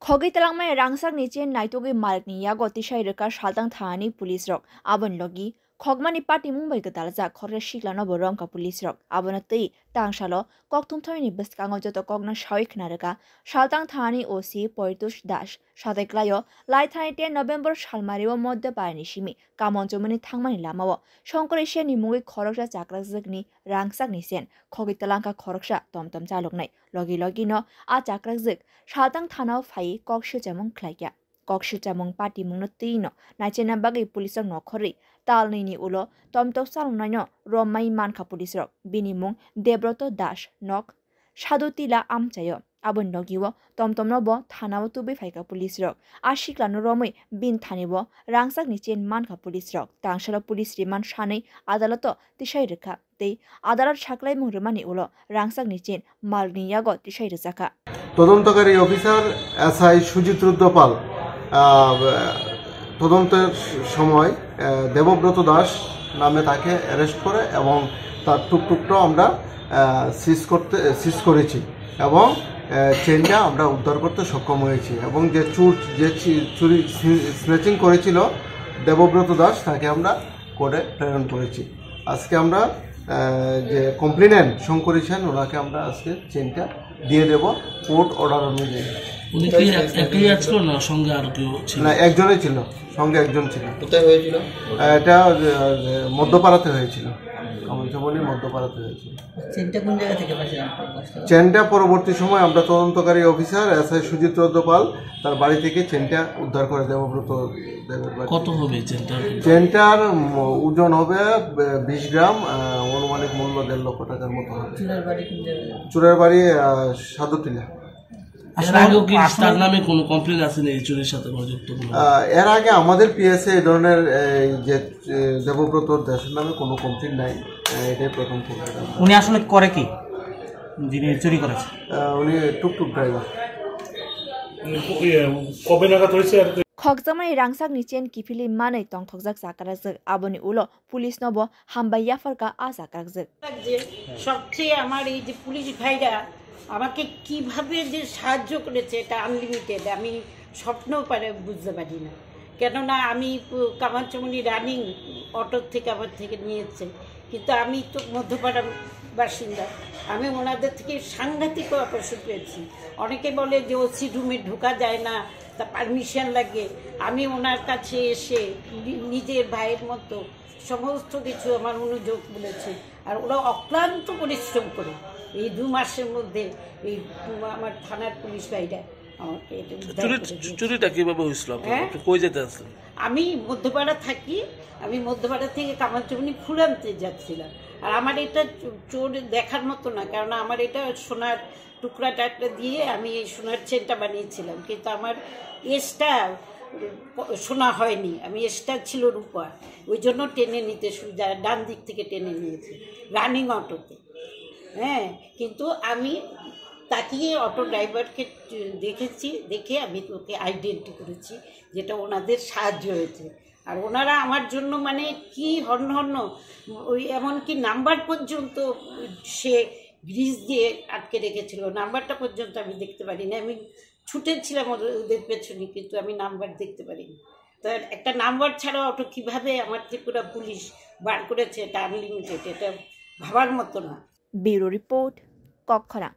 Khogi talangmai rangsak ni chen naitogi malkni yago tisai reka shaltang thani police rok abon logi khogmani party mumbai ka dalja khorre shiklano borong ka police rok abona tei tangshalo koktum thoini beskango joto kogna shawik nareka shaltang thani OC Poitush Das sadeklayo lai thani 10 November shalmariwo modde parni shimi kamonjomani thangmani lamao shonkoreshe ni mungi khoroksa chakrakjikni rangsak ni sen khogi talangka khoroksa tomtom chaloknai logi no a chakrakjik shaltang thanao phai kokshu chamung khlaikya kokshu chamung party mungno tino nachena bagi police no khori talni ni ulo tomto salnaino romai manka police rok binimung Debroto Das nok sadutila amchayo abon logiwo tomtomno bo thanao tubi phaika police rok ashiklano romai bin thanibo rangsak ni chen manka police rok tangshala police riman shanei adalato tisai rekha tei adalat saklai mungrmani ulo rangsak ni chen malni yago tisai rejaka তদন্তকারী officer SI Sujit Rudrapal তদন্তের সময় দেবব্রত দাস নামে তাকে arrest করে এবং তার টুকটুকটাও আমরা সিজ করেছি এবং চেনটা আমরা উদ্ধার করতে সক্ষম হয়েছি এবং যে চুরি স্ন্যাচিং করেছিল দেবব্রত দাস তাকে আমরা কোর্টে প্রেরণ করেছি। আজকে আমরা যে কমপ্লেনেন্ট শঙ্করী সেন ওনাকে আমরা আজকে চেনটা দিয়ে দেব কোর্ট অর্ডার অনুযায়ী। না, একজনই ছিল, সঙ্গে একজন ছিল। কোথায় হয়েছিল এটা? মধ্যপাড়াতে হয়েছিল, কামনচমনি মধ্যপাড়াতে হয়েছিল। চেনটা পরবর্তী সময় আমরা তদন্তকারী অফিসার এসআই সুজিত রুদ্রপাল তার বাড়ি থেকে চেনটা উদ্ধার করে দেবব্রত দেবের বাড়ি। কত হবে চেনটার ওজন হবে 20 গ্রাম, অনুমানিক মূল্য 1.5 লক্ষ টাকার মতো হবে। চুরের বাড়ি সাধুটিলা। এর আগে আমাদের পিএসএ এই ধরনের যে দেবব্রত দাসের নামে কোনো কমপ্লেন নাই, এটাই প্রথম কমপ্লেন। উনি আসলে করে কি, যিনি চুরি করেছে? উনি টুকটুক ড্রাইভার। কবে নাগাদ হয়েছে? খগজামাই rangsak ni chen kifili manai tongthokjak chakarakjak aboni ulo police nobo hambai yafarka a chakarakjak সবচেয়ে আমার এই যে পুলিশ ভাইরা আমাকে কিভাবে যে সাহায্য করেছে এটা আনলিমিটেড, আমি স্বপ্নও বুঝতে পারি না। কেননা আমি কামারচমনি রানিং অটো থেকে আমার থেকে নিয়েছে, কিন্তু আমি তো মধ্যপাড়ার বাসিন্দা, আমি ওনাদের থেকে সাংঘাতিক অপারেশন পেয়েছি। অনেকে বলে যে ওসি রুমে ঢোকা যায় না, তা পারমিশন লাগে। আমি ওনার কাছে এসে নিজের ভাইয়ের মতো সমস্ত কিছু আমার অনুযোগ বলেছে, আর ওরা অক্লান্ত পরিশ্রম করে এই 2 মাসের মধ্যে এই আমার থানার পুলিশ ভাইরা আমাকে চুরিটা কিভাবে হয়েছিল? কই যেতে আসলেন? আমি মধ্যপাড়া থাকি, আমি মধ্যপাড়া থেকে কামারচমনি ফুল আনতে যাচ্ছিলাম। আর আমার এটা চোর দেখার মতো না, কারণ আমার এটা সোনার টুকরাটা একটা দিয়ে আমি এই সোনার চেনটা বানিয়েছিলাম, কিন্তু আমার এসটা সোনা হয়নি, আমি এসটা ছিল রূপা, ওই জন্য টেনে নিতে ডান দিক থেকে টেনে নিয়েছি রানিং অটোতে। হ্যাঁ, কিন্তু আমি তাকিয়ে অটো ড্রাইভারকে দেখেছি, দেখে আমি তোকে আইডেন্টি করেছি, যেটা ওনাদের সাহায্য হয়েছে। আর ওনারা আমার জন্য মানে কি হন্য ওই এমনকি নাম্বার পর্যন্ত সে গ্রিজ দিয়ে আটকে রেখেছিল, নাম্বারটা পর্যন্ত আমি দেখতে পারিনি। আমি ছুটেছিলাম ওদের পেছনে, কিন্তু আমি নাম্বার দেখতে পারিনি। তো একটা নাম্বার ছাড়া অটো কীভাবে আমার ত্রিপুরা পুলিশ বার করেছে, এটা আনলিমিটেড, এটা ভাবার মতো না। Bureau report, কক্ষরা।